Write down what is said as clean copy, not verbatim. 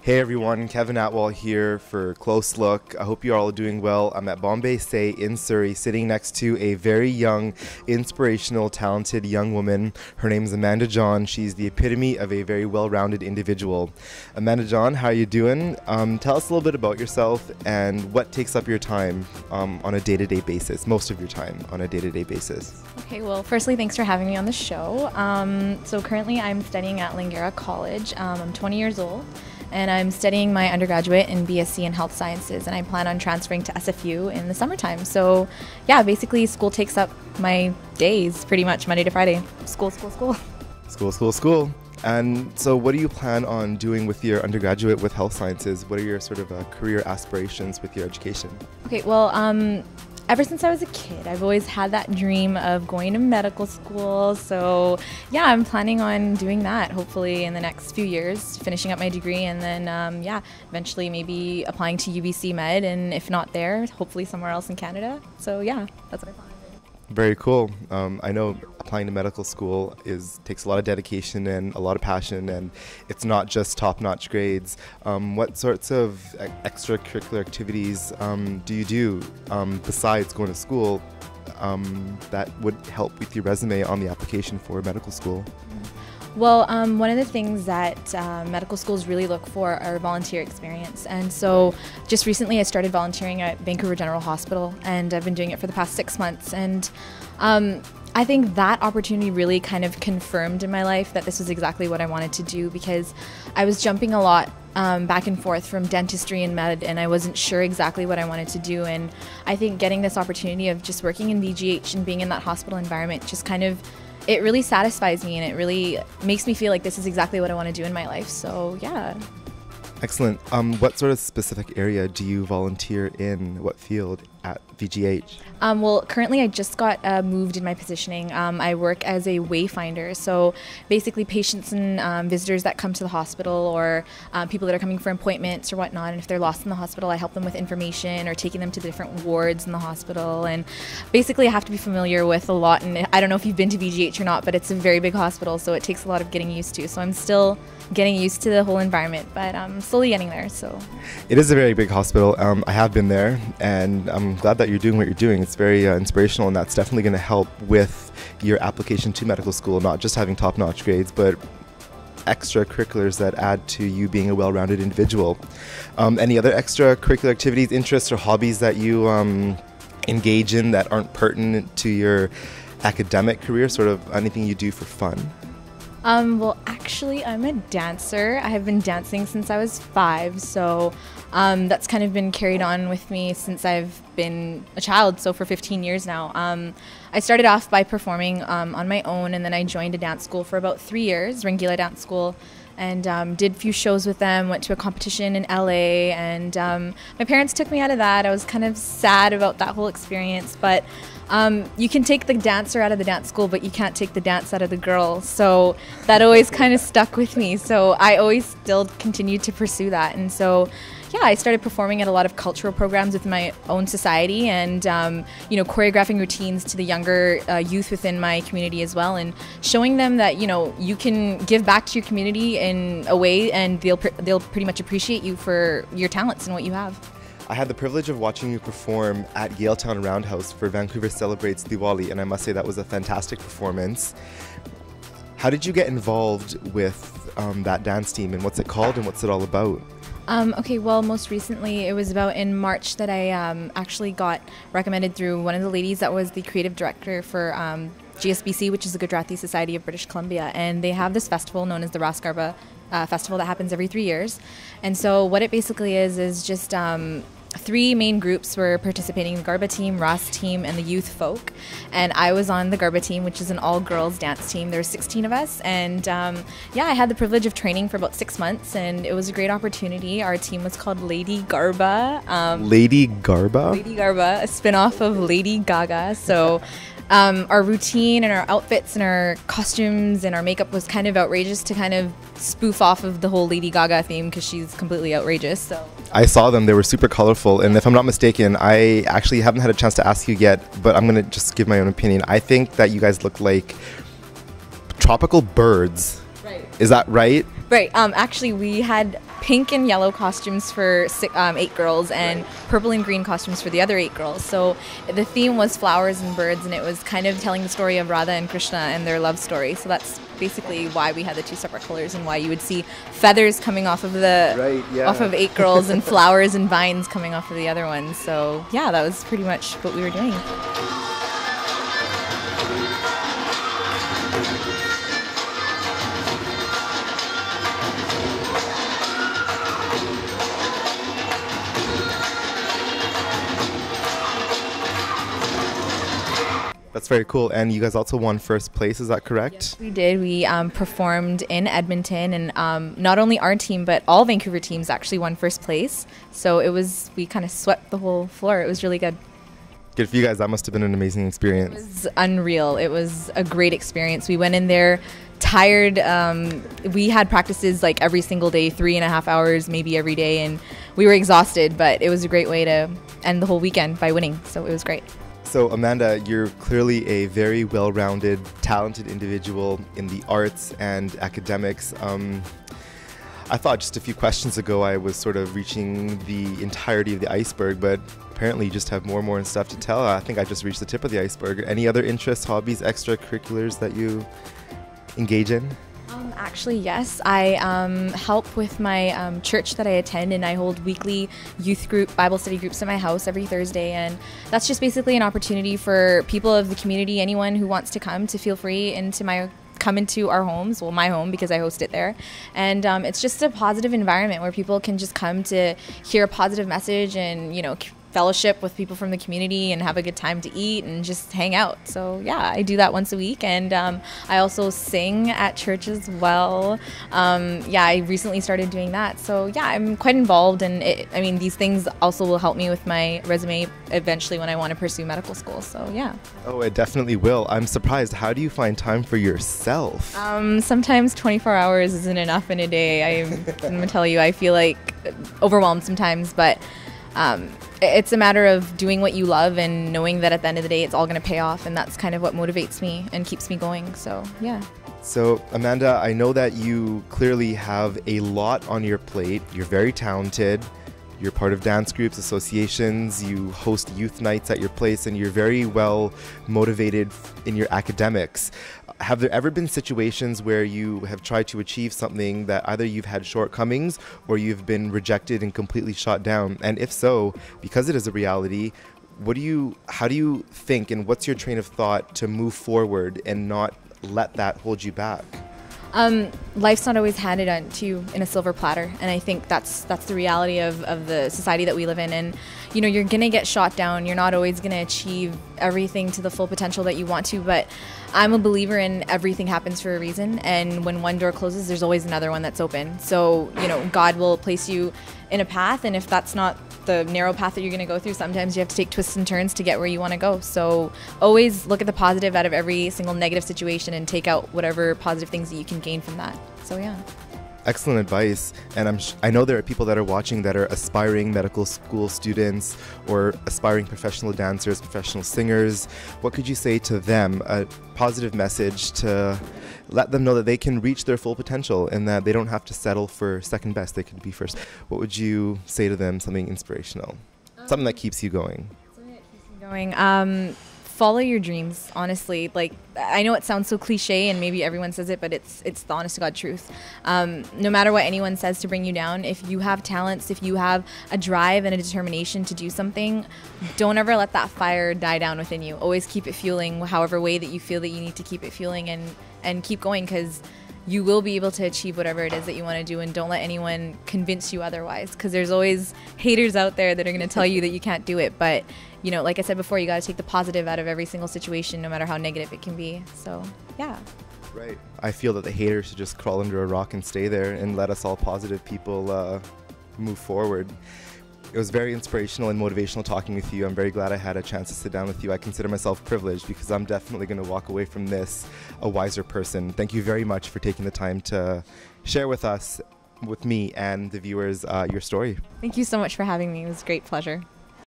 Hey everyone, Kevin Atwal here for Close Look. I hope you're all doing well. I'm at Bombay Say in Surrey, sitting next to a very young, inspirational, talented young woman. Her name is Amanda John. She's the epitome of a very well-rounded individual. Amanda John, how are you doing? Tell us a little bit about yourself and what takes up your time on a day-to-day basis, most of your time on a day-to-day basis. Okay, well, firstly, thanks for having me on the show. So currently I'm studying at Langara College. I'm 20 years old. And I'm studying my undergraduate in BSc in Health Sciences, and I plan on transferring to SFU in the summertime. So yeah, basically school takes up my days pretty much Monday to Friday. School, school, school. School, school, school. And so what do you plan on doing with your undergraduate with Health Sciences? What are your sort of career aspirations with your education? Okay, well, ever since I was a kid, I've always had that dream of going to medical school. So yeah, I'm planning on doing that hopefully in the next few years, finishing up my degree, and then yeah, eventually maybe applying to UBC Med, and if not there, hopefully somewhere else in Canada. So yeah, that's what I plan on doing. Very cool. I know applying to medical school takes a lot of dedication and a lot of passion, and it's not just top-notch grades. What sorts of extracurricular activities do you do besides going to school that would help with your resume on the application for medical school? Well, one of the things that medical schools really look for are volunteer experience. And so just recently I started volunteering at Vancouver General Hospital, and I've been doing it for the past 6 months. And I think that opportunity really kind of confirmed in my life that this was exactly what I wanted to do, because I was jumping a lot back and forth from dentistry and med, and I wasn't sure exactly what I wanted to do. And I think getting this opportunity of just working in VGH and being in that hospital environment just kind of, it really satisfies me, and it really makes me feel like this is exactly what I want to do in my life. So yeah. Excellent. What sort of specific area do you volunteer in? What field at VGH? Well, currently I just got moved in my positioning. I work as a wayfinder, so basically patients and visitors that come to the hospital, or people that are coming for appointments or whatnot, and if they're lost in the hospital, I help them with information or taking them to the different wards in the hospital. And basically I have to be familiar with a lot, and I don't know if you've been to VGH or not, but it's a very big hospital, so it takes a lot of getting used to. So I'm still getting used to the whole environment, but I'm slowly getting there. So it is a very big hospital. I have been there, and I'm glad that you're doing what you're doing. It's very inspirational, and that's definitely going to help with your application to medical school, not just having top-notch grades, but extracurriculars that add to you being a well-rounded individual. Any other extracurricular activities, interests, or hobbies that you engage in that aren't pertinent to your academic career, sort of anything you do for fun? Well, actually, I'm a dancer. I have been dancing since I was 5, so that's kind of been carried on with me since I've been a child, so for 15 years now. I started off by performing on my own, and then I joined a dance school for about 3 years, Ringila Dance School, and did a few shows with them, went to a competition in LA, and my parents took me out of that. I was kind of sad about that whole experience, but you can take the dancer out of the dance school, but you can't take the dance out of the girl. So that always kind of stuck with me. So I always still continued to pursue that. And so, yeah, I started performing at a lot of cultural programs with my own society, and, you know, choreographing routines to the younger youth within my community as well, and showing them that, you know, you can give back to your community in a way, and they'll pretty much appreciate you for your talents and what you have. I had the privilege of watching you perform at Galetown Roundhouse for Vancouver Celebrates Diwali, and I must say that was a fantastic performance. How did you get involved with that dance team, and what's it called, and what's it all about? Okay, well, most recently, it was about in March that I actually got recommended through one of the ladies that was the creative director for GSBC, which is the Gujarati Society of British Columbia, and they have this festival known as the Ras Garba festival that happens every 3 years. And so what it basically is just 3 main groups were participating: the Garba team, Ras team, and the youth folk. And I was on the Garba team, which is an all-girls dance team. There were 16 of us, and yeah, I had the privilege of training for about 6 months, and it was a great opportunity. Our team was called Lady Garba. Lady Garba? Lady Garba, a spin-off of Lady Gaga. So our routine and our outfits and our costumes and our makeup was kind of outrageous to kind of spoof off of the whole Lady Gaga theme, because she's completely outrageous. So I saw them. They were super colorful, and if I'm not mistaken, I actually haven't had a chance to ask you yet, but I'm going to just give my own opinion. I think that you guys look like tropical birds. Right. Is that right? Right. Actually, we had pink and yellow costumes for 8 girls and purple and green costumes for the other 8 girls. So the theme was flowers and birds, and it was kind of telling the story of Radha and Krishna and their love story. So that's basically why we had the 2 separate colors, and why you would see feathers coming off of off of 8 girls and flowers and vines coming off of the other ones. So yeah, that was pretty much what we were doing. That's very cool. And you guys also won first place, is that correct? Yes, we did. We performed in Edmonton, and not only our team, but all Vancouver teams actually won first place. So we kind of swept the whole floor. It was really good. Good for you guys. That must have been an amazing experience. It was unreal. It was a great experience. We went in there tired. We had practices like every single day, 3.5 hours, maybe every day, and we were exhausted, but it was a great way to end the whole weekend by winning. So it was great. So Amanda, you're clearly a very well-rounded, talented individual in the arts and academics. I thought just a few questions ago I was sort of reaching the entirety of the iceberg, but apparently you just have more and more stuff to tell. I think I just reached the tip of the iceberg. Any other interests, hobbies, extracurriculars that you engage in? Actually, yes. I help with my church that I attend, and I hold weekly youth group Bible study groups at my house every Thursday, and that's just basically an opportunity for people of the community, anyone who wants to come, to feel free come into our homes, well, my home, because I host it there. And it's just a positive environment where people can just come to hear a positive message and, fellowship with people from the community and have a good time to eat and just hang out. So yeah, I do that once a week, and I also sing at church as well. I recently started doing that. So yeah, I'm quite involved, and these things also will help me with my resume eventually when I want to pursue medical school. So yeah. Oh, it definitely will. I'm surprised. How do you find time for yourself? Sometimes 24 hours isn't enough in a day. I'm gonna tell you, I feel like overwhelmed sometimes, but it's a matter of doing what you love and knowing that at the end of the day it's all going to pay off, and that's kind of what motivates me and keeps me going. So yeah. So Amanda, I know that you clearly have a lot on your plate. You're very talented. You're part of dance groups, associations, you host youth nights at your place, and you're very well motivated in your academics. Have there ever been situations where you have tried to achieve something that either you've had shortcomings or you've been rejected and completely shot down? And if so, because it is a reality, how do you think, and what's your train of thought to move forward and not let that hold you back? Life's not always handed on to you in a silver platter, and I think that's the reality of the society that we live in. And you're gonna get shot down. You're not always gonna achieve everything to the full potential that you want to, but I'm a believer in everything happens for a reason, and when one door closes, there's always another one that's open. So God will place you in a path, and if that's not the narrow path that you're going to go through, sometimes you have to take twists and turns to get where you want to go. So always look at the positive out of every single negative situation and take out whatever positive things that you can gain from that. So yeah. Excellent advice. And I know there are people that are watching that are aspiring medical school students or aspiring professional dancers, professional singers. What could you say to them? A positive message to let them know that they can reach their full potential and that they don't have to settle for second best. They could be first. What would you say to them? Something inspirational, something that keeps you going. Something that keeps me going. Follow your dreams, honestly. Like, I know it sounds so cliche and maybe everyone says it, but it's the honest to God truth. No matter what anyone says to bring you down, if you have talents, if you have a drive and a determination to do something, don't ever let that fire die down within you. Always keep it fueling however way that you feel that you need to keep it fueling, and keep going, because you will be able to achieve whatever it is that you want to do, and don't let anyone convince you otherwise, because there's always haters out there that are going to tell you that you can't do it. But like I said before, you got to take the positive out of every single situation, no matter how negative it can be. So yeah. Right. I feel that the haters should just crawl under a rock and stay there and let us all positive people move forward. It was very inspirational and motivational talking with you. I'm very glad I had a chance to sit down with you. I consider myself privileged because I'm definitely going to walk away from this a wiser person. Thank you very much for taking the time to share with us, with me and the viewers, your story. Thank you so much for having me. It was a great pleasure.